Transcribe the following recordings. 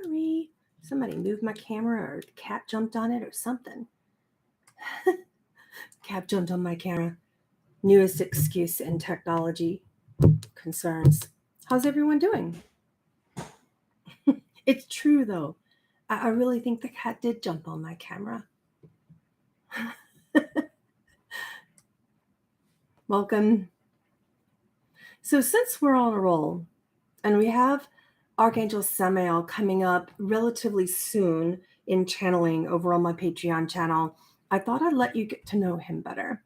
sorry. Somebody moved my camera or the cat jumped on it or something. Cat jumped on my camera. Newest excuse in technology concerns. How's everyone doing? It's true, though. I really think the cat did jump on my camera. Welcome. So since we're on a roll, and we have Archangel Samael coming up relatively soon in channeling over on my Patreon channel, I thought I'd let you get to know him better.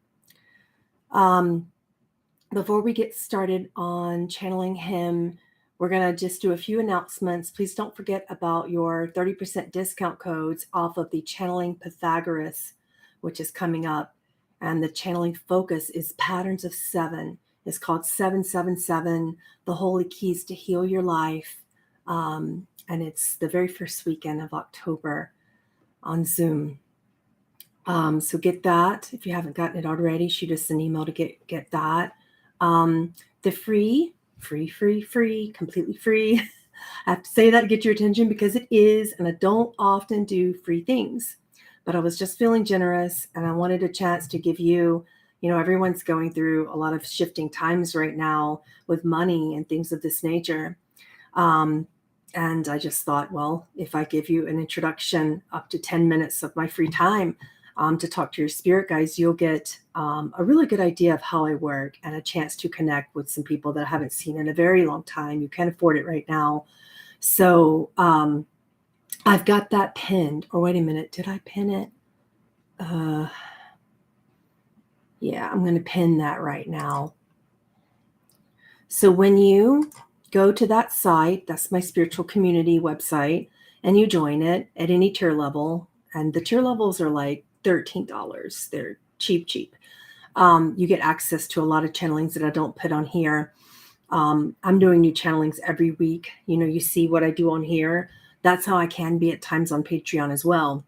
Before we get started on channeling him, we're going to just do a few announcements. Please don't forget about your 30% discount codes off of the Channeling Pythagoras, which is coming up. And the channeling focus is Patterns of 7. It's called 777, The Holy Keys to Heal Your Life. And it's the very first weekend of October on Zoom. So get that. If you haven't gotten it already, shoot us an email to get that. The free, completely free. I have to say that to get your attention because it is, and I don't often do free things. But I was just feeling generous and I wanted a chance to give you, everyone's going through a lot of shifting times right now with money and things of this nature. And I just thought, well, if I give you an introduction up to 10 minutes of my free time to talk to your spirit guides, you'll get a really good idea of how I work and a chance to connect with some people that I haven't seen in a very long time. You can't afford it right now. So I've got that pinned. Or wait a minute, did I pin it? Yeah, I'm going to pin that right now. So when you go to that site, that's my spiritual community website, and you join it at any tier level, and the tier levels are like $13. They're cheap. You get access to a lot of channelings that I don't put on here. I'm doing new channelings every week. You see what I do on here. That's how I can be at times on Patreon as well.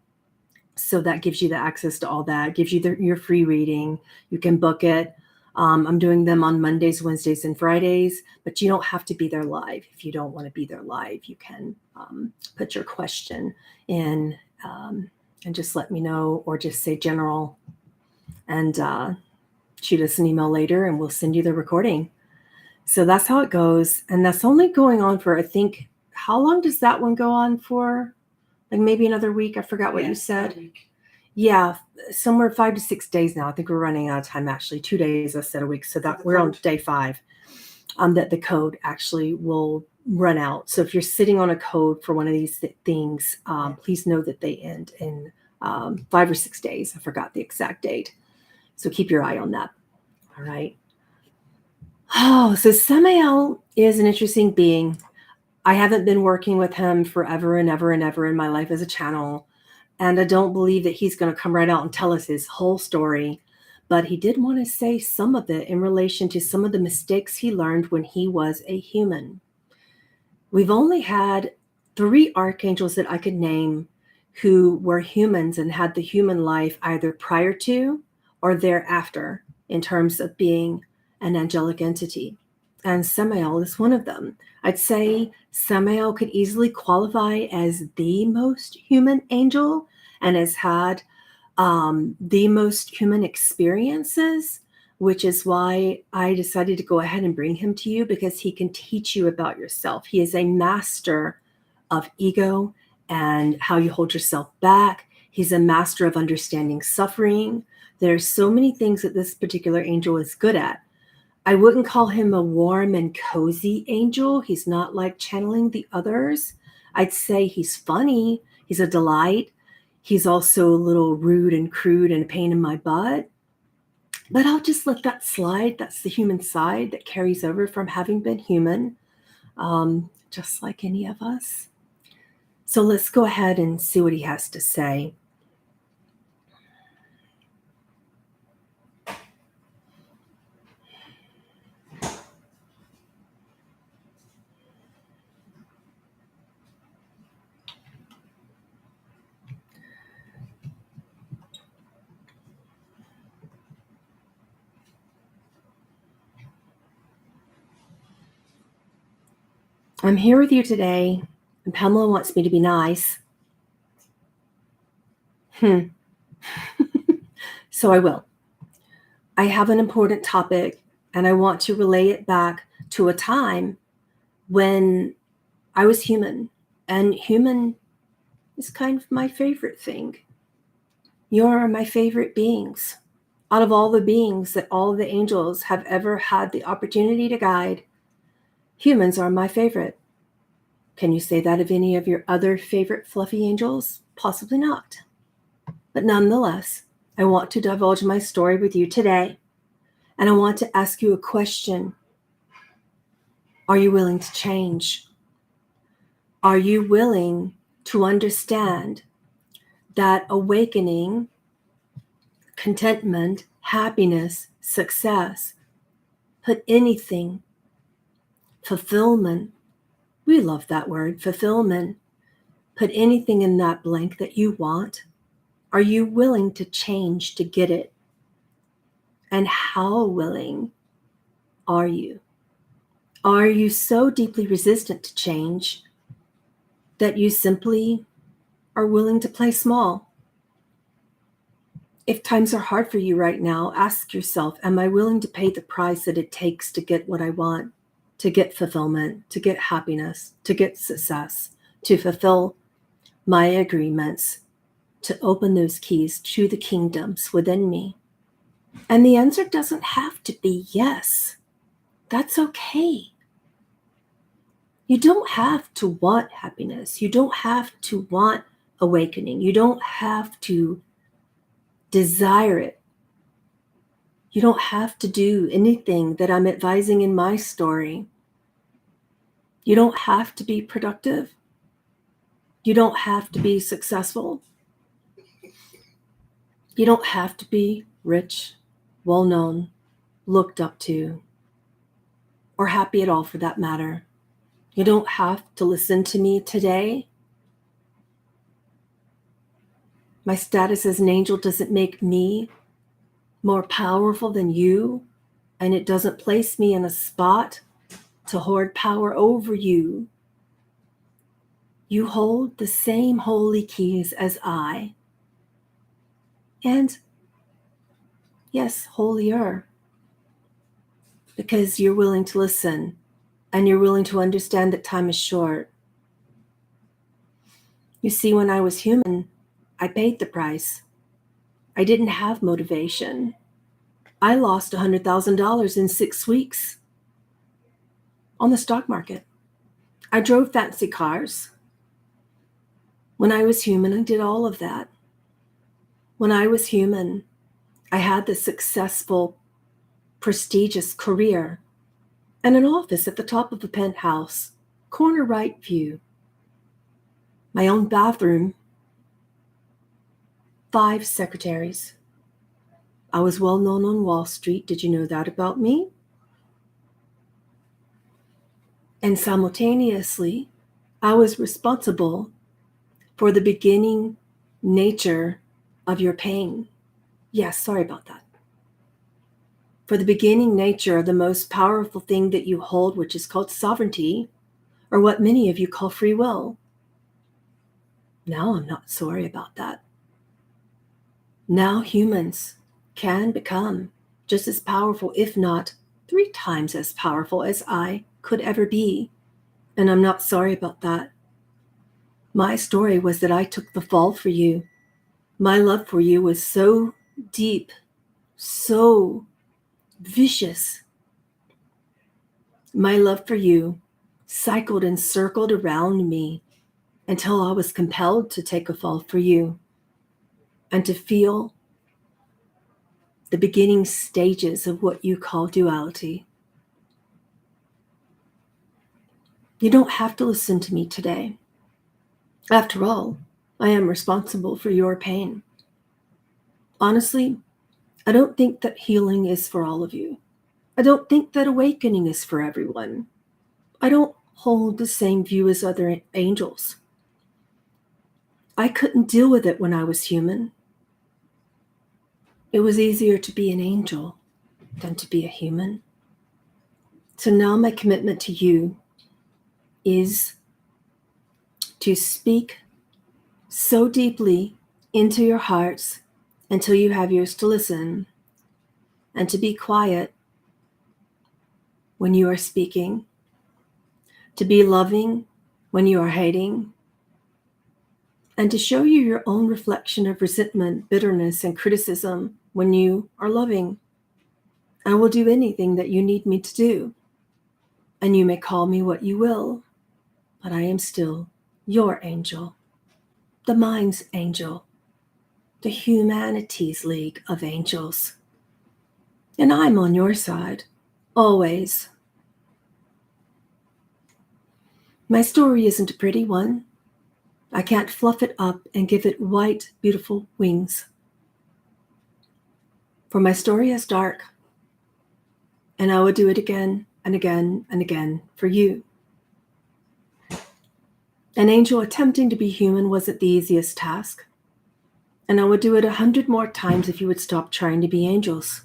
So that gives you the access to all that. Gives you your free reading. You can book it. I'm doing them on Mondays, Wednesdays, and Fridays, but you don't have to be there live. If you don't want to be there live, you can put your question in and just let me know, or just say general, and shoot us an email later and we'll send you the recording. So that's how it goes. And that's only going on for, I think, how long does that one go on for? Like maybe another week. I forgot what you said. Yeah, somewhere 5 to 6 days now. I think we're running out of time, actually. 2 days instead of a week. So that we're on day 5. That the code actually will run out. So if you're sitting on a code for one of these things, please know that they end in 5 or 6 days. I forgot the exact date. So keep your eye on that. All right. Oh, so Samael is an interesting being. I haven't been working with him forever and ever and ever in my life as a channel. And I don't believe that he's going to come right out and tell us his whole story. But he did want to say some of it in relation to some of the mistakes he learned when he was a human. We've only had 3 archangels that I could name who were humans and had the human life either prior to or thereafter in terms of being an angelic entity. And Samael is one of them. I'd say Samael could easily qualify as the most human angel and has had the most human experiences, which is why I decided to go ahead and bring him to you, because he can teach you about yourself. He is a master of ego and how you hold yourself back. He's a master of understanding suffering. There's so many things that this particular angel is good at. I wouldn't call him a warm and cozy angel. He's not like channeling the others. I'd say he's funny. He's a delight. He's also a little rude and crude and a pain in my butt. But I'll just let that slide. That's the human side that carries over from having been human, just like any of us. So let's go ahead and see what he has to say. I'm here with you today And Pamela wants me to be nice. So I will. I have an important topic, and I want to relay it back to a time when I was human, and human is kind of my favorite thing. You're my favorite beings. Out of all the beings that all the angels have ever had the opportunity to guide, humans are my favorite. Can you say that of any of your other favorite fluffy angels? Possibly not. But nonetheless, I want to divulge my story with you today, and I want to ask you a question. Are you willing to change? Are you willing to understand that awakening, contentment, happiness, success, put anything, fulfillment, we love that word, fulfillment, put anything in that blank that you want? Are you willing to change to get it? And how willing are you? Are you so deeply resistant to change that you simply are willing to play small? If times are hard for you right now, ask yourself, am I willing to pay the price that it takes to get what I want, to get fulfillment, to get happiness, to get success, to fulfill my agreements, to open those keys to the kingdoms within me? And the answer doesn't have to be yes. That's okay. You don't have to want happiness. You don't have to want awakening. You don't have to desire it. You don't have to do anything that I'm advising in my story. You don't have to be productive. You don't have to be successful. You don't have to be rich, well-known, looked up to, or happy at all for that matter. You don't have to listen to me today. My status as an angel doesn't make me more powerful than you, and it doesn't place me in a spot to hoard power over you. You hold the same holy keys as I. And yes, holier, because you're willing to listen and you're willing to understand that time is short. You see, when I was human, I paid the price. I didn't have motivation. I lost $100,000 in 6 weeks on the stock market. I drove fancy cars. When I was human, I did all of that. When I was human, I had the successful, prestigious career and an office at the top of a penthouse, corner right view, my own bathroom, 5 secretaries. I was well known on Wall Street. Did you know that about me? And simultaneously, I was responsible for the beginning nature of your pain. Yes, sorry about that. For the beginning nature of the most powerful thing that you hold, which is called sovereignty, or what many of you call free will. Now I'm not sorry about that. Now humans can become just as powerful, if not 3 times as powerful as I could ever be. And I'm not sorry about that. My story was that I took the fall for you. My love for you was so deep, so vicious. My love for you cycled and circled around me until I was compelled to take a fall for you and to feel the beginning stages of what you call duality. You don't have to listen to me today. After all, I am responsible for your pain. Honestly, I don't think that healing is for all of you. I don't think that awakening is for everyone. I don't hold the same view as other angels. I couldn't deal with it when I was human. It was easier to be an angel than to be a human. So now my commitment to you is to speak so deeply into your hearts until you have ears to listen, and to be quiet when you are speaking, to be loving when you are hating, and to show you your own reflection of resentment, bitterness, and criticism when you are loving. I will do anything that you need me to do, and you may call me what you will, but I am still your angel, the mind's angel, the humanity's league of angels. And I'm on your side, always. My story isn't a pretty one. I can't fluff it up and give it white, beautiful wings. For my story is dark, and I will do it again and again and again for you. An angel attempting to be human wasn't the easiest task, and I would do it 100 more times if you would stop trying to be angels.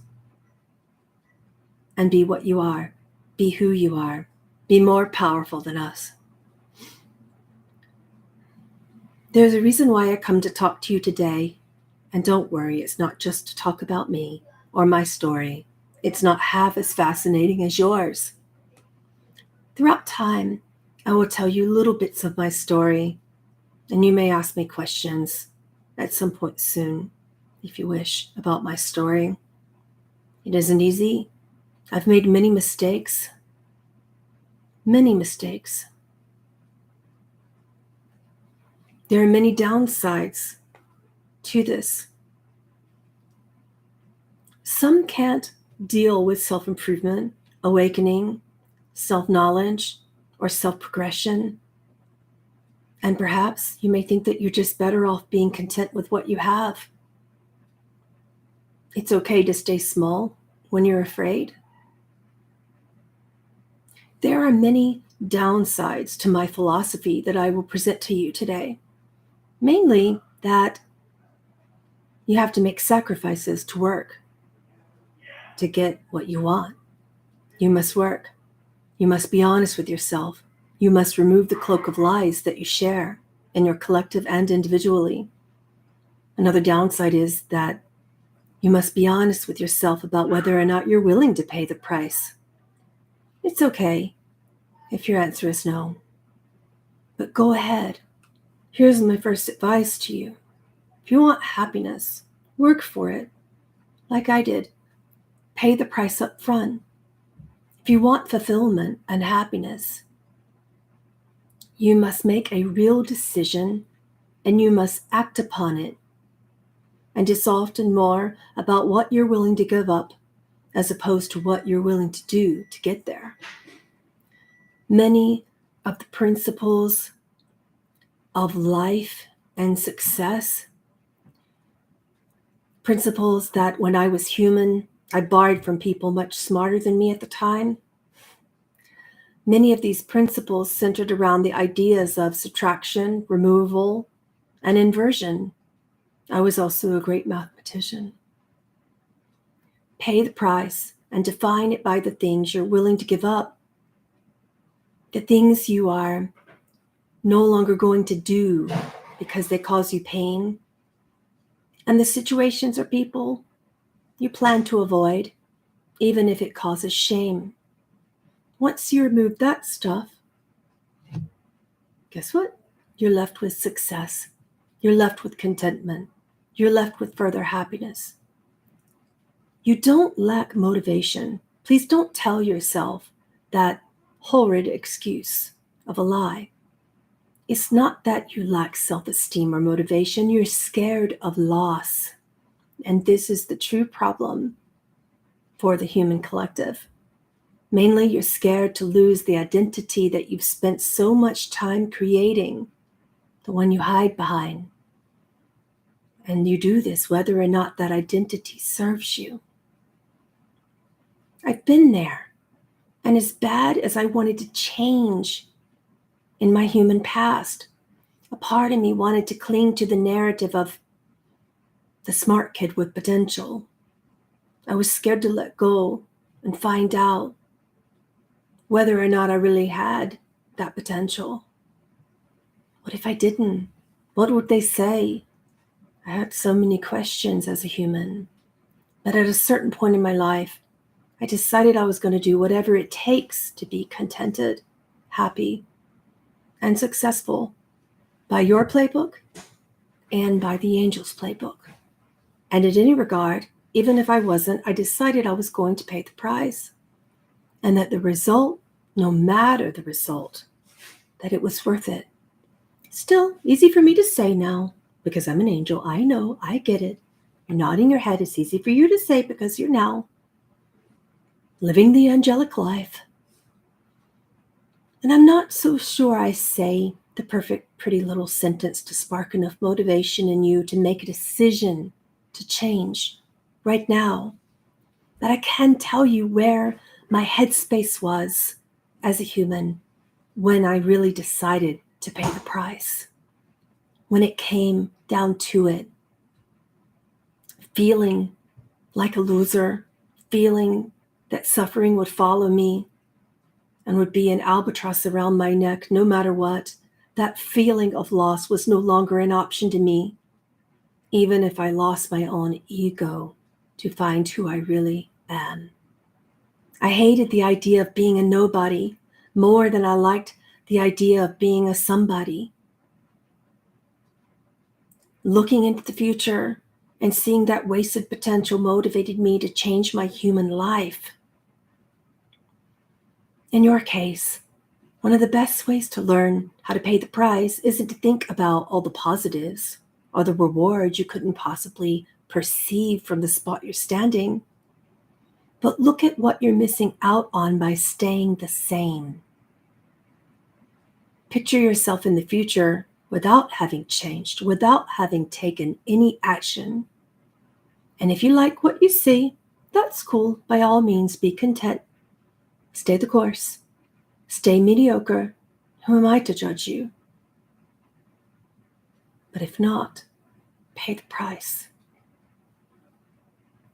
And be what you are, be who you are, be more powerful than us. There's a reason why I come to talk to you today, and don't worry, it's not just to talk about me or my story. It's not half as fascinating as yours. Throughout time, I will tell you little bits of my story, and you may ask me questions at some point soon, if you wish, about my story. It isn't easy. I've made many mistakes. Many mistakes. There are many downsides to this. Some can't deal with self-improvement, awakening, self-knowledge, or self-progression. And perhaps you may think that you're just better off being content with what you have. It's okay to stay small when you're afraid. There are many downsides to my philosophy that I will present to you today. Mainly that you have to make sacrifices to work, to get what you want. You must work. You must be honest with yourself. You must remove the cloak of lies that you share in your collective and individually. Another downside is that you must be honest with yourself about whether or not you're willing to pay the price. It's okay if your answer is no, but go ahead. Here's my first advice to you. If you want happiness, work for it, like I did. Pay the price up front. If you want fulfillment and happiness, you must make a real decision and you must act upon it. And it's often more about what you're willing to give up as opposed to what you're willing to do to get there. Many of the principles of life and success, principles that when I was human, I borrowed from people much smarter than me at the time. Many of these principles centered around the ideas of subtraction, removal, and inversion. I was also a great mathematician. Pay the price and define it by the things you're willing to give up, the things you are no longer going to do because they cause you pain, and the situations or people you plan to avoid, even if it causes shame. Once you remove that stuff, guess what? You're left with success. You're left with contentment. You're left with further happiness. You don't lack motivation. Please don't tell yourself that horrid excuse of a lie. It's not that you lack self-esteem or motivation. You're scared of loss. And this is the true problem for the human collective. Mainly, you're scared to lose the identity that you've spent so much time creating, the one you hide behind. And you do this whether or not that identity serves you. I've been there. And as bad as I wanted to change in my human past, a part of me wanted to cling to the narrative of the smart kid with potential. I was scared to let go and find out whether or not I really had that potential. What if I didn't? What would they say? I had so many questions as a human. But at a certain point in my life, I decided I was going to do whatever it takes to be contented, happy, and successful by your playbook and by the Angels' playbook. And in any regard, even if I wasn't, I decided I was going to pay the price. And that the result, no matter the result, that it was worth it. Still, easy for me to say now, because I'm an angel. I know, I get it. You're nodding your head. It's easy for you to say because you're now living the angelic life. And I'm not so sure I say the perfect, pretty little sentence to spark enough motivation in you to make a decision to change right now. But I can tell you where my headspace was as a human when I really decided to pay the price. When it came down to it, feeling like a loser, feeling that suffering would follow me and would be an albatross around my neck no matter what, that feeling of loss was no longer an option to me, even if I lost my own ego to find who I really am. I hated the idea of being a nobody more than I liked the idea of being a somebody. Looking into the future and seeing that wasted potential motivated me to change my human life. In your case, one of the best ways to learn how to pay the price isn't to think about all the positives or the rewards you couldn't possibly perceive from the spot you're standing, but look at what you're missing out on by staying the same. Picture yourself in the future without having changed, without having taken any action. And if you like what you see, that's cool. By all means, be content. Stay the course. Stay mediocre. Who am I to judge you? But if not, pay the price.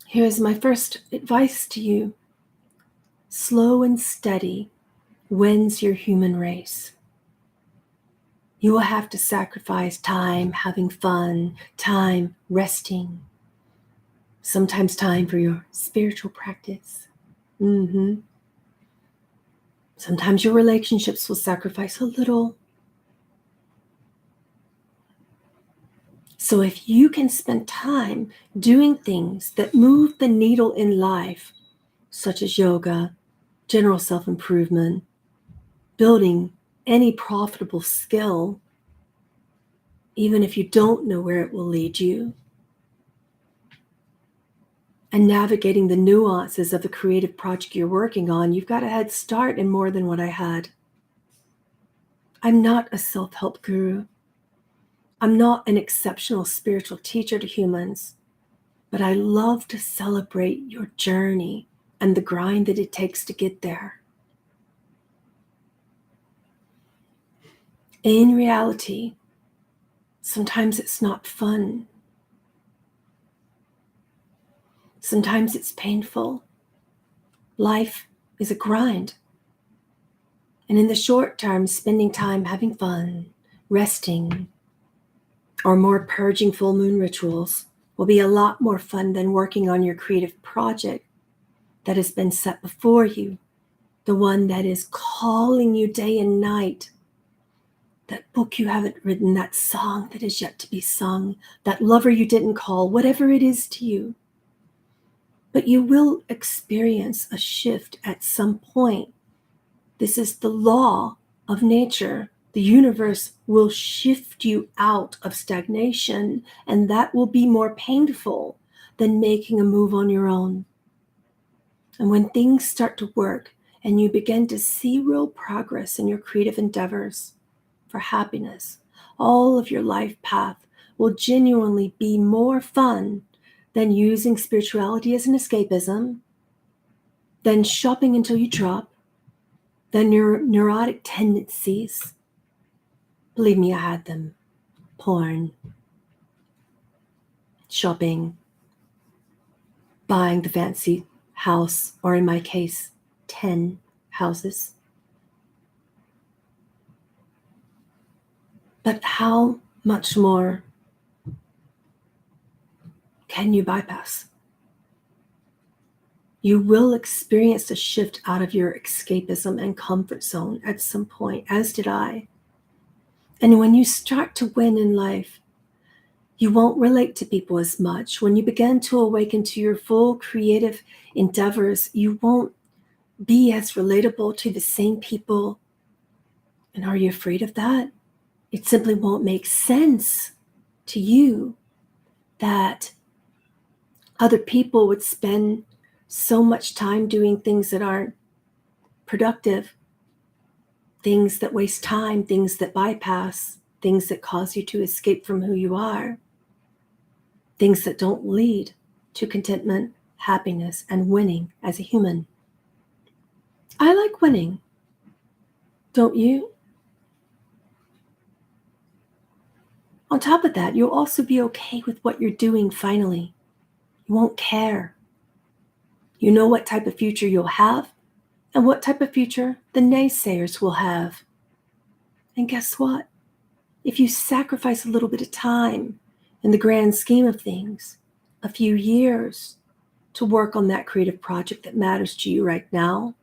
Here's my first advice to you. Slow and steady wins your human race. You will have to sacrifice time having fun, time resting, sometimes time for your spiritual practice. Sometimes your relationships will sacrifice a little. So if you can spend time doing things that move the needle in life, such as yoga, general self-improvement, building any profitable skill, even if you don't know where it will lead you, and navigating the nuances of the creative project you're working on, you've got a head start in more than what I had. I'm not a self-help guru. I'm not an exceptional spiritual teacher to humans, but I love to celebrate your journey and the grind that it takes to get there. In reality, sometimes it's not fun. Sometimes it's painful. Life is a grind. And in the short term, spending time having fun, resting, or more purging full moon rituals will be a lot more fun than working on your creative project that has been set before you, the one that is calling you day and night, that book you haven't written, that song that is yet to be sung, that lover you didn't call, whatever it is to you. But you will experience a shift at some point. This is the law of nature. The universe will shift you out of stagnation, and that will be more painful than making a move on your own. And when things start to work and you begin to see real progress in your creative endeavors for happiness, all of your life path will genuinely be more fun than using spirituality as an escapism, than shopping until you drop, than your neurotic tendencies. Believe me, I had them. Porn, shopping, buying the fancy house, or in my case, 10 houses. But how much more can you bypass? You will experience a shift out of your escapism and comfort zone at some point, as did I. And when you start to win in life, you won't relate to people as much. When you begin to awaken to your full creative endeavors, you won't be as relatable to the same people. And are you afraid of that? It simply won't make sense to you that other people would spend so much time doing things that aren't productive, things that waste time, things that bypass, things that cause you to escape from who you are, things that don't lead to contentment, happiness, and winning as a human. I like winning. Don't you? On top of that, you'll also be okay with what you're doing finally. You won't care. You know what type of future you'll have and what type of future the naysayers will have. And guess what? If you sacrifice a little bit of time in the grand scheme of things, a few years to work on that creative project that matters to you right now,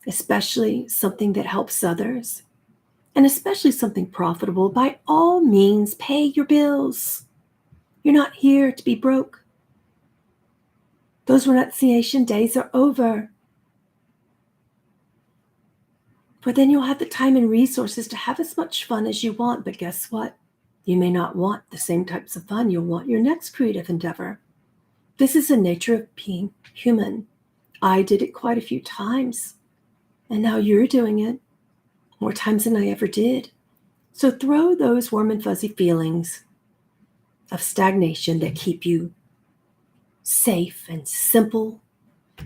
especially something that helps others, and especially something profitable, by all means, pay your bills. You're not here to be broke. Those renunciation days are over. For then you'll have the time and resources to have as much fun as you want. But guess what? You may not want the same types of fun. You'll want your next creative endeavor. This is the nature of being human. I did it quite a few times. And now you're doing it more times than I ever did. So throw those warm and fuzzy feelings of stagnation that keep you safe and simple.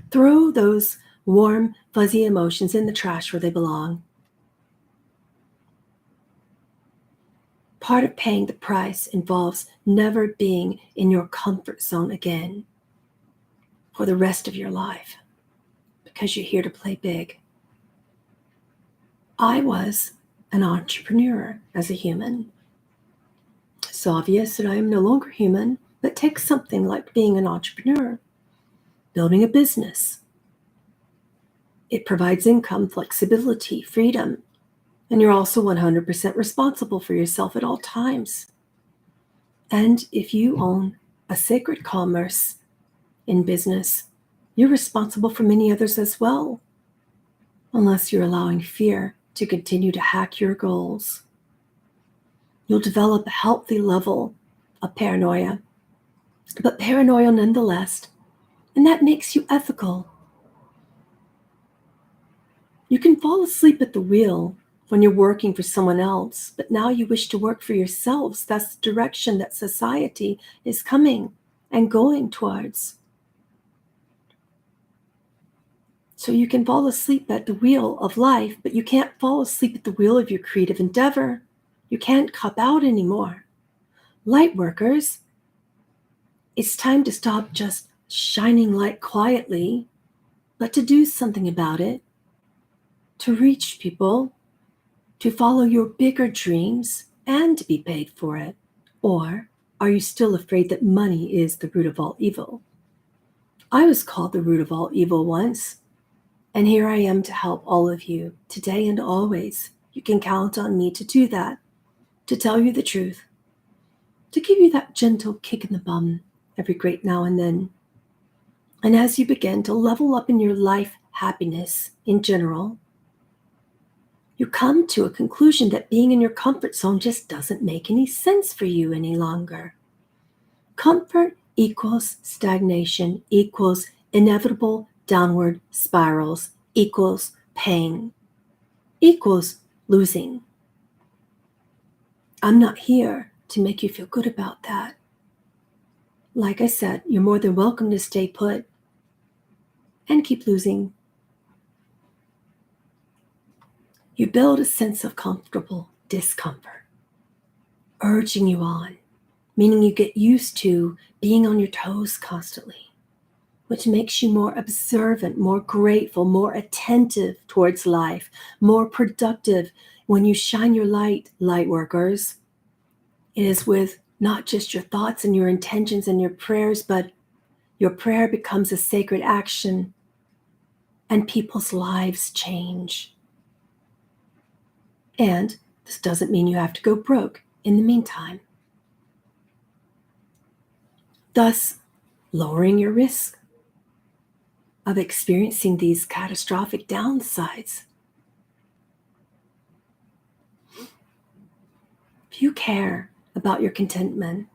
Throw those warm, fuzzy emotions in the trash where they belong. Part of paying the price involves never being in your comfort zone again for the rest of your life, because you're here to play big. I was an entrepreneur as a human. It's obvious that I am no longer human, but take something like being an entrepreneur, building a business. It provides income, flexibility, freedom, and you're also 100% responsible for yourself at all times. And if you own a sacred commerce in business, you're responsible for many others as well, unless you're allowing fear to continue to hack your goals. You'll develop a healthy level of paranoia, but paranoia nonetheless, and that makes you ethical. You can fall asleep at the wheel when you're working for someone else, but now you wish to work for yourselves. That's the direction that society is coming and going towards. So you can fall asleep at the wheel of life, but you can't fall asleep at the wheel of your creative endeavor. You can't cop out anymore. Light workers, it's time to stop just shining light quietly, but to do something about it, to reach people, to follow your bigger dreams, and to be paid for it. Or are you still afraid that money is the root of all evil? I was called the root of all evil once, and here I am to help all of you today and always. You can count on me to do that, to tell you the truth, to give you that gentle kick in the bum every great now and then. And as you begin to level up in your life happiness in general, you come to a conclusion that being in your comfort zone just doesn't make any sense for you any longer. Comfort equals stagnation, equals inevitable downward spirals, equals pain, equals losing. I'm not here to make you feel good about that. Like I said, you're more than welcome to stay put and keep losing. You build a sense of comfortable discomfort, urging you on, meaning you get used to being on your toes constantly, which makes you more observant, more grateful, more attentive towards life, more productive When you shine your light, light workers, it is with not just your thoughts and your intentions and your prayers, but your prayer becomes a sacred action and people's lives change. And this doesn't mean you have to go broke in the meantime. Thus, lowering your risk of experiencing these catastrophic downsides. If you care about your contentment,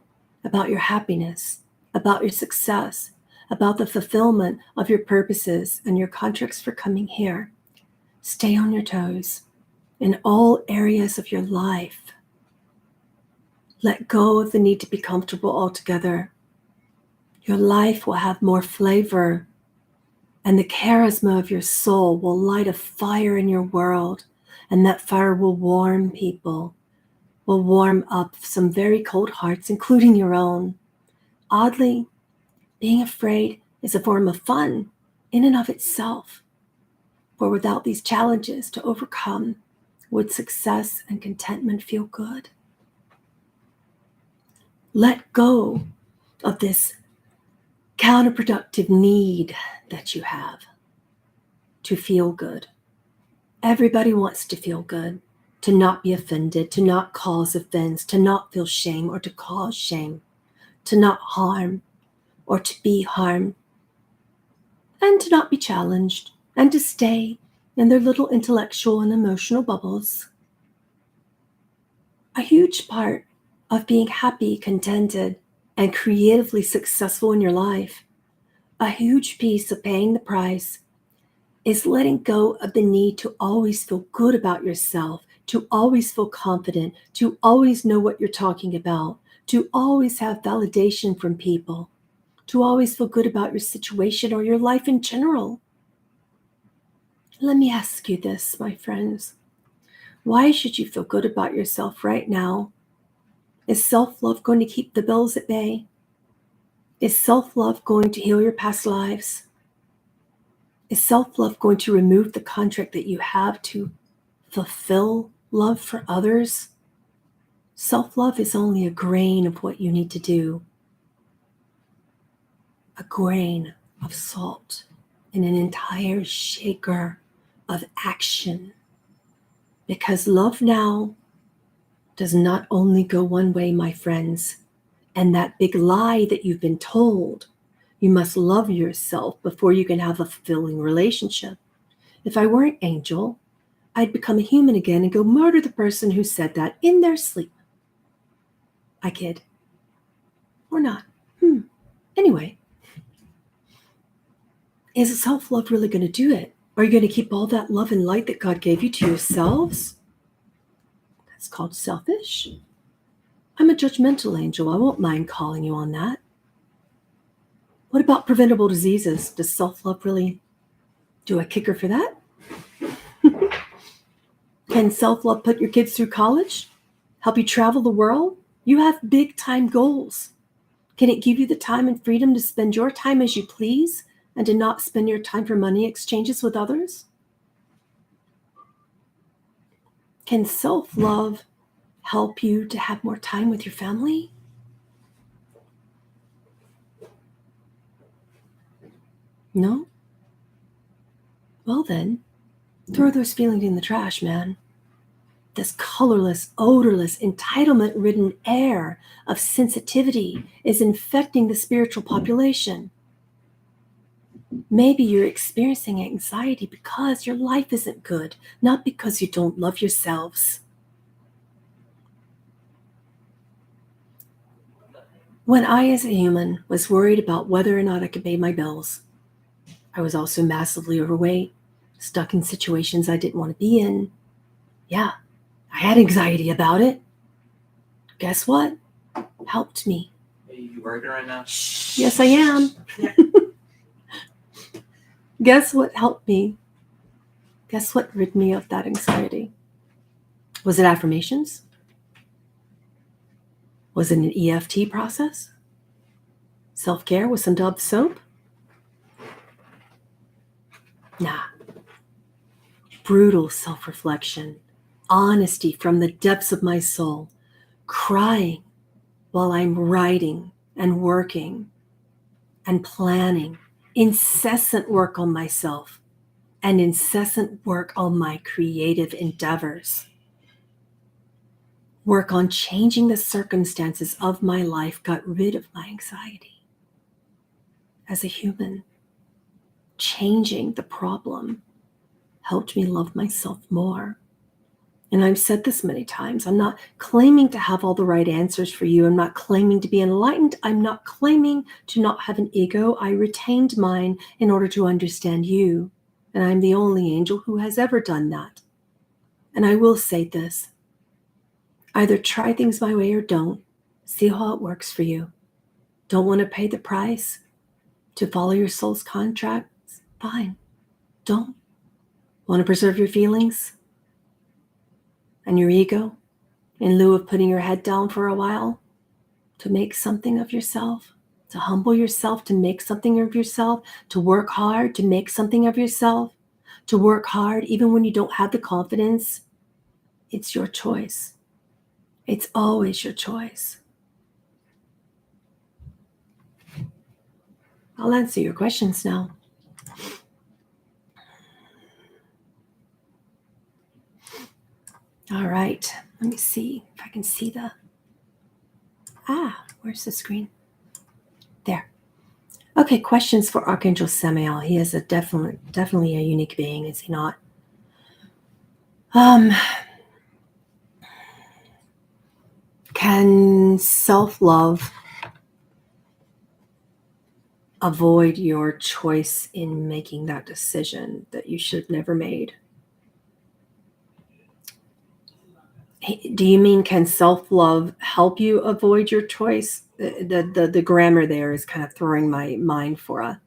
about your happiness, about your success, about the fulfillment of your purposes and your contracts for coming here, stay on your toes in all areas of your life. Let go of the need to be comfortable altogether. Your life will have more flavor, and the charisma of your soul will light a fire in your world, and that fire will warm people, will warm up some very cold hearts, including your own. Oddly, being afraid is a form of fun in and of itself, for without these challenges to overcome, would success and contentment feel good? Let go of this counterproductive need that you have to feel good. Everybody wants to feel good, to not be offended, to not cause offense, to not feel shame or to cause shame, to not harm or to be harmed, and to not be challenged, and to stay in their little intellectual and emotional bubbles. A huge part of being happy, contented, and creatively successful in your life, a huge piece of paying the price, is letting go of the need to always feel good about yourself, to always feel confident, to always know what you're talking about, to always have validation from people, to always feel good about your situation or your life in general. Let me ask you this, my friends. Why should you feel good about yourself right now? Is self-love going to keep the bills at bay? Is self-love going to heal your past lives? Is self-love going to remove the contract that you have to fulfill love for others? Self-love is only a grain of what you need to do. A grain of salt in an entire shaker of action. Because love now does not only go one way, my friends, and that big lie that you've been told, you must love yourself before you can have a fulfilling relationship. If I weren't Angel, I'd become a human again and go murder the person who said that in their sleep. I kid. Or not. Anyway, is self-love really going to do it? Are you going to keep all that love and light that God gave you to yourselves? That's called selfish. I'm a judgmental angel. I won't mind calling you on that. What about preventable diseases? Does self-love really do a kicker for that? Can self-love put your kids through college? Help you travel the world? You have big time goals. Can it give you the time and freedom to spend your time as you please and to not spend your time for money exchanges with others? Can self-love help you to have more time with your family? No? Well then, throw those feelings in the trash, man. This colorless, odorless, entitlement-ridden air of sensitivity is infecting the spiritual population. Maybe you're experiencing anxiety because your life isn't good, not because you don't love yourselves. When I, as a human, was worried about whether or not I could pay my bills, I was also massively overweight, stuck in situations I didn't want to be in. Yeah, I had anxiety about it. Guess what? Helped me. Are you working right now? Yes, I am. Guess what helped me? Guess what rid me of that anxiety? Was it affirmations? Was it an EFT process? Self-care with some Dove soap? Nah. Brutal self-reflection honesty from the depths of my soul, crying while I'm writing and working and planning, incessant work on myself and incessant work on my creative endeavors. Work on changing the circumstances of my life got rid of my anxiety. As a human, changing the problem helped me love myself more. And I've said this many times. I'm not claiming to have all the right answers for you. I'm not claiming to be enlightened. I'm not claiming to not have an ego. I retained mine in order to understand you. And I'm the only angel who has ever done that. And I will say this. Either try things my way or don't. See how it works for you. Don't want to pay the price to follow your soul's contracts? Fine. Don't. Want to preserve your feelings and your ego in lieu of putting your head down for a while to make something of yourself, to humble yourself, to make something of yourself, to work hard, to make something of yourself, to work hard even when you don't have the confidence? It's your choice. It's always your choice. I'll answer your questions now. All right, let me see if I can see where's the screen? There. Okay, questions for Archangel Samael. He is definitely a unique being, is he not? Can self-love avoid your choice in making that decision that you should have never made? Do you mean, can self-love help you avoid your choice? The grammar there is kind of throwing my mind for a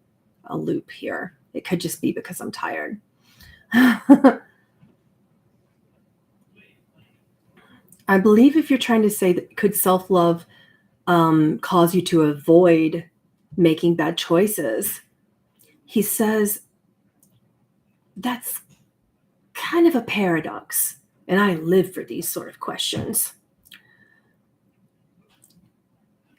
loop here. It could just be because I'm tired. I believe if you're trying to say that could self-love cause you to avoid making bad choices, he says that's kind of a paradox. And I live for these sort of questions.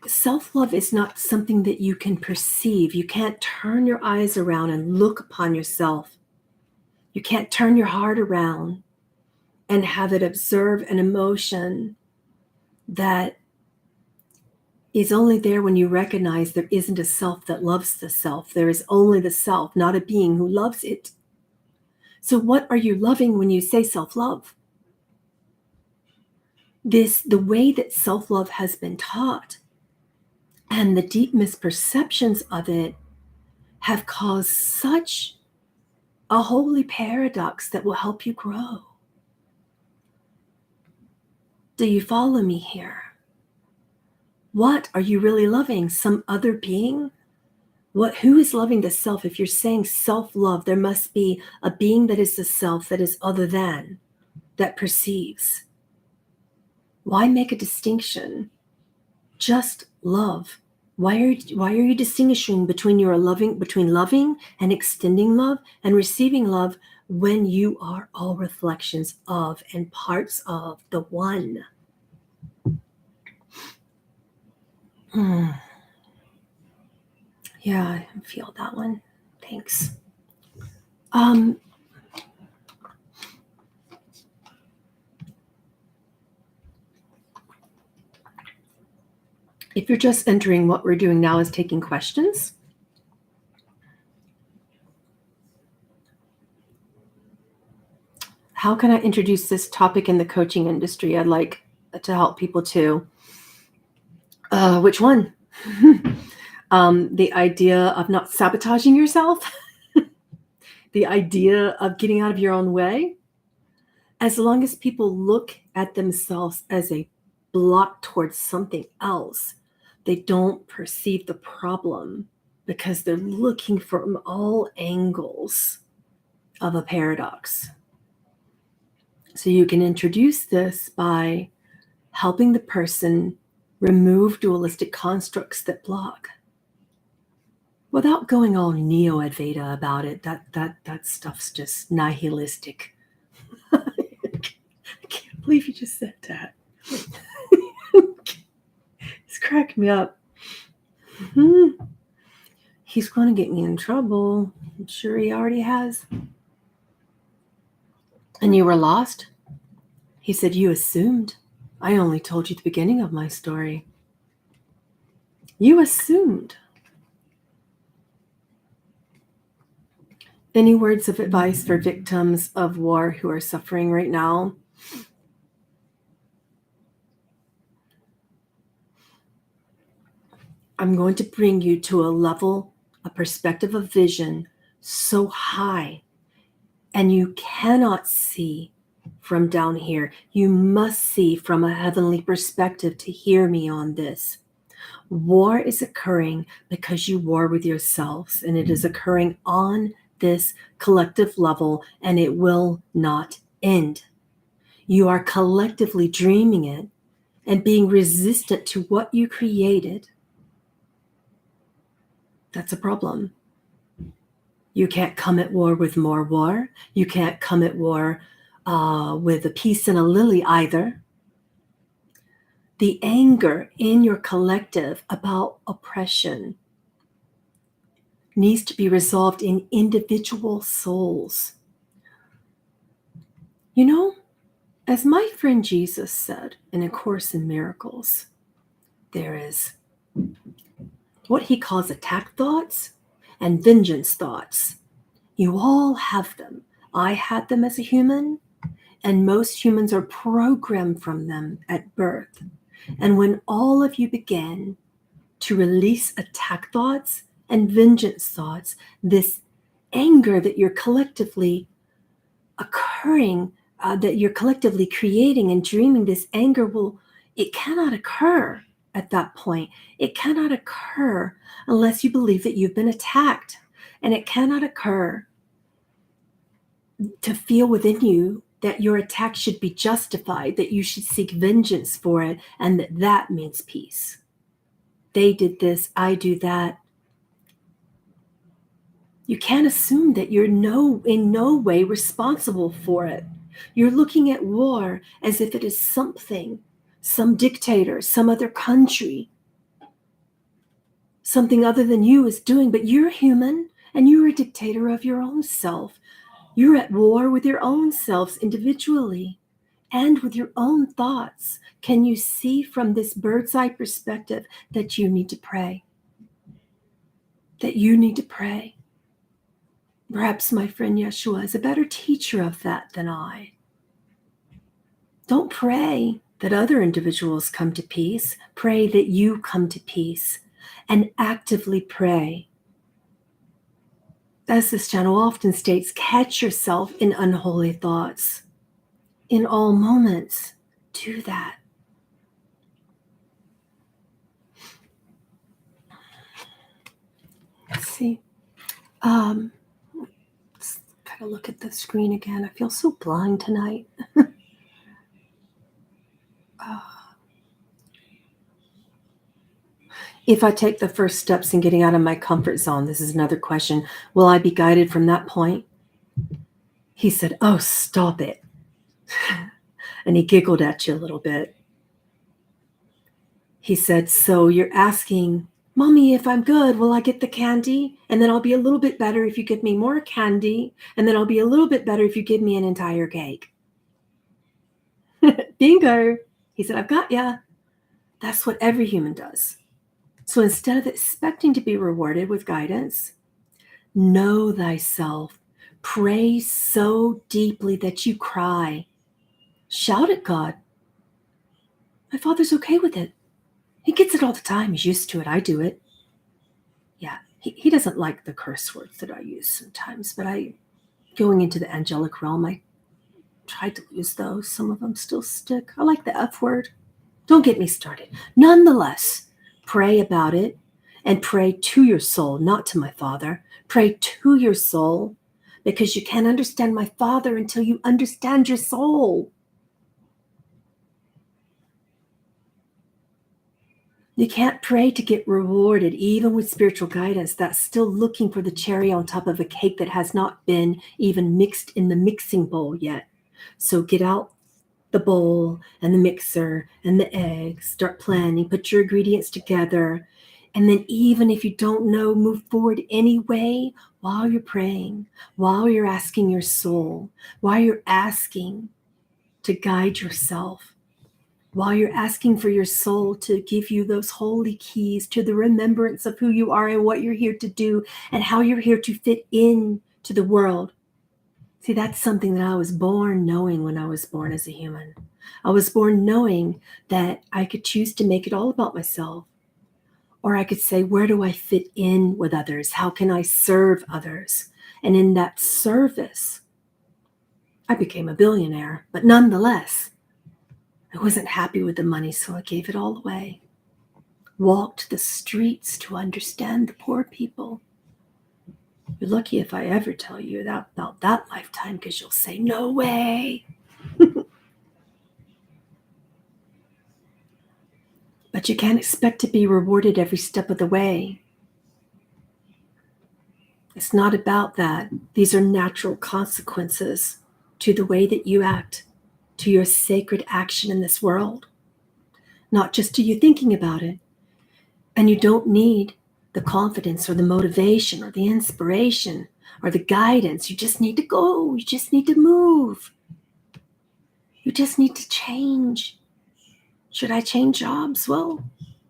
Self-love is not something that you can perceive. You can't turn your eyes around and look upon yourself. You can't turn your heart around and have it observe an emotion that is only there when you recognize there isn't a self that loves the self. There is only the self, not a being who loves it. So what are you loving when you say self-love? The way that self-love has been taught and the deep misperceptions of it have caused such a holy paradox that will help you grow. Do you follow me here? What are you really loving? Some other being? Who is loving the self? If you're saying self-love, there must be a being that is the self that is other than, that perceives. Why make a distinction? Just love. Why are you distinguishing between loving and extending love and receiving love when you are all reflections of and parts of the one? Yeah, I feel that one. Thanks. If you're just entering, what we're doing now is taking questions. How can I introduce this topic in the coaching industry? I'd like to help people too. Which one? The idea of not sabotaging yourself. The idea of getting out of your own way. As long as people look at themselves as a block towards something else, they don't perceive the problem because they're looking from all angles of a paradox. So you can introduce this by helping the person remove dualistic constructs that block without going all neo-Advaita about it. That stuff's just nihilistic. I believe you just said that. It's cracking me up. He's going to get me in trouble. I'm sure he already has. And you were lost? He said, you assumed. I only told you the beginning of my story. You assumed. Any words of advice for victims of war who are suffering right now? I'm going to bring you to a level, a perspective of vision so high, and you cannot see from down here. You must see from a heavenly perspective to hear me on this. War is occurring because you war with yourselves, and it is occurring on this collective level, and it will not end. You are collectively dreaming it and being resistant to what you created. That's a problem. You can't come at war with more war. You can't come at war with a peace and a lily either. The anger in your collective about oppression needs to be resolved in individual souls. You know, as my friend Jesus said in A Course in Miracles, there is what he calls attack thoughts and vengeance thoughts. You all have them. I had them as a human, and most humans are programmed from them at birth. And when all of you begin to release attack thoughts and vengeance thoughts, this anger that you're collectively occurring, that you're collectively creating and dreaming, this anger it cannot occur at that point. It cannot occur unless you believe that you've been attacked. And it cannot occur to feel within you that your attack should be justified, that you should seek vengeance for it, and that means peace. They did this, I do that. You can't assume that you're in no way responsible for it. You're looking at war as if it is something, some dictator, some other country, something other than you is doing, but you're human and you're a dictator of your own self. You're at war with your own selves individually and with your own thoughts. Can you see from this bird's eye perspective that you need to pray? That you need to pray. Perhaps my friend Yeshua is a better teacher of that than I. Don't pray that other individuals come to peace. Pray that you come to peace, and actively pray. As this channel often states, catch yourself in unholy thoughts. In all moments, do that. Let's see. Let's kind of look at the screen again. I feel so blind tonight. If I take the first steps in getting out of my comfort zone, this is another question, will I be guided from that point? He said, oh, stop it. And he giggled at you a little bit. He said, so you're asking, Mommy, if I'm good, will I get the candy? And then I'll be a little bit better if you give me more candy. And then I'll be a little bit better if you give me an entire cake. Bingo. He said, I've got ya. That's what every human does. So instead of expecting to be rewarded with guidance, know thyself. Pray so deeply that you cry. Shout at God. My Father's okay with it. He gets it all the time. He's used to it. I do it. Yeah, he doesn't like the curse words that I use sometimes, but going into the angelic realm, I tried to use those. Some of them still stick. I like the F word. Don't get me started. Nonetheless, pray about it and pray to your soul, not to my Father. Pray to your soul, because you can't understand my Father until you understand your soul. You can't pray to get rewarded, even with spiritual guidance. That's still looking for the cherry on top of a cake that has not been even mixed in the mixing bowl yet. So get out the bowl and the mixer and the eggs. Start planning, put your ingredients together. And then even if you don't know, move forward anyway while you're praying, while you're asking your soul, while you're asking to guide yourself, while you're asking for your soul to give you those holy keys to the remembrance of who you are and what you're here to do and how you're here to fit in to the world. See, that's something that I was born knowing when I was born as a human. I was born knowing that I could choose to make it all about myself. Or I could say, where do I fit in with others? How can I serve others? And in that service, I became a billionaire. But nonetheless, I wasn't happy with the money, so I gave it all away. Walked the streets to understand the poor people. You're lucky if I ever tell you about that lifetime, because you'll say, no way. But you can't expect to be rewarded every step of the way. It's not about that. These are natural consequences to the way that you act, to your sacred action in this world, not just to you thinking about it. And you don't need the confidence or the motivation or the inspiration or the guidance. You just need to go. You just need to move. You just need to change. Should I change jobs? Well,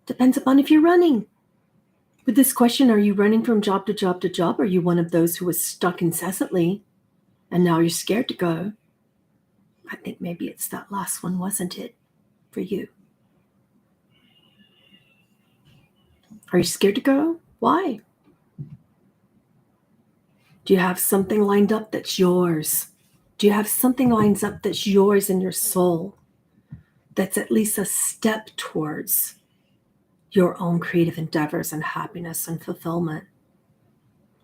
depends upon if you're running. With this question, are you running from job to job to job? Are you one of those who was stuck incessantly and now you're scared to go? I think maybe it's that last one, wasn't it, for you? Are you scared to go? Why? Do you have something lined up that's yours? Do you have something lined up that's yours in your soul that's at least a step towards your own creative endeavors and happiness and fulfillment?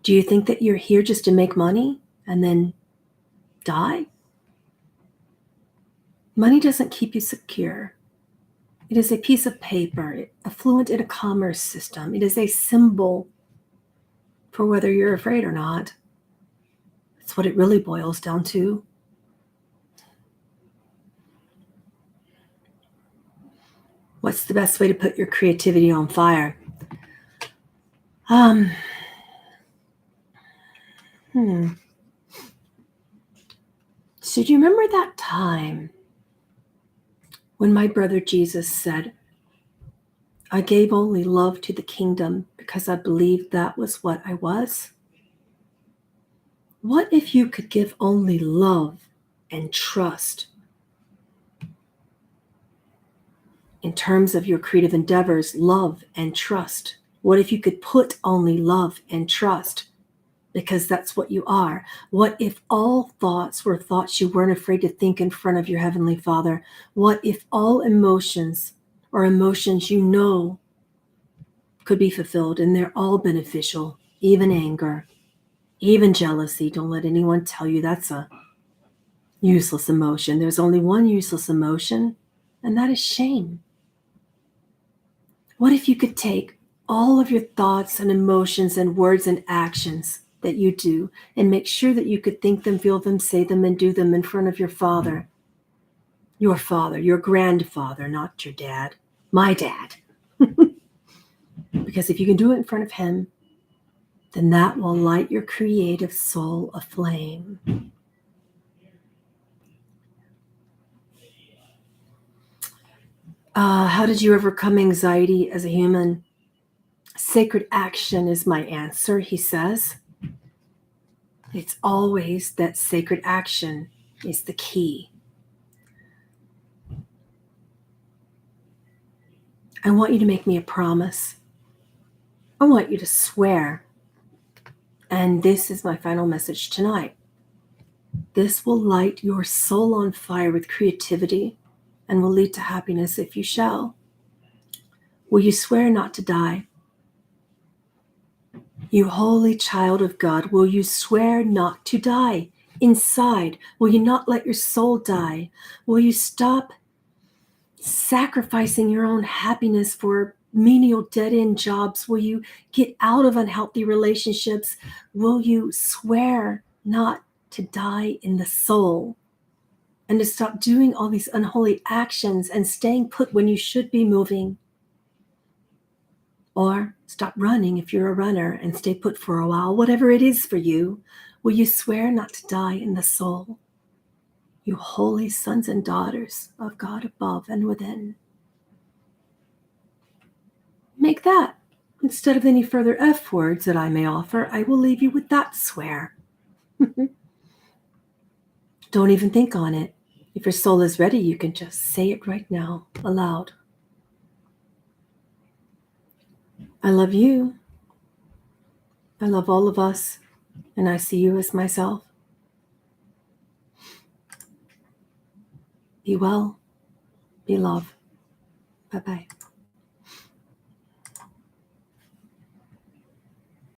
Do you think that you're here just to make money and then die? Money doesn't keep you secure. It is a piece of paper, affluent in a commerce system. It is a symbol for whether you're afraid or not. That's what it really boils down to. What's the best way to put your creativity on fire? So do you remember that time when my brother Jesus said, I gave only love to the kingdom because I believed that was what I was? What if you could give only love and trust in terms of your creative endeavors? Love and trust. What if you could put only love and trust? Because that's what you are. What if all thoughts were thoughts you weren't afraid to think in front of your Heavenly Father? What if all emotions are emotions you know could be fulfilled and they're all beneficial, even anger, even jealousy? Don't let anyone tell you that's a useless emotion. There's only one useless emotion, and that is shame. What if you could take all of your thoughts and emotions and words and actions that you do and make sure that you could think them, feel them, say them, and do them in front of your father, your grandfather, not your dad, my dad. Because if you can do it in front of him, then that will light your creative soul aflame. How did you overcome anxiety as a human? Sacred action is my answer, he says. It's always that sacred action is the key. I want you to make me a promise. I want you to swear. And this is my final message tonight. This will light your soul on fire with creativity and will lead to happiness if you shall. Will you swear not to die? You holy child of God, will you swear not to die inside? Will you not let your soul die? Will you stop sacrificing your own happiness for menial dead-end jobs? Will you get out of unhealthy relationships? Will you swear not to die in the soul? and to stop doing all these unholy actions and staying put when you should be moving. Or stop running if you're a runner and stay put for a while. Whatever it is for you, will you swear not to die in the soul? You holy sons and daughters of God above and within. Make that. Instead of any further F words that I may offer, I will leave you with that swear. Don't even think on it. If your soul is ready, you can just say it right now, aloud. I love you. I love all of us, and I see you as myself. Be well. Be love. Bye-bye.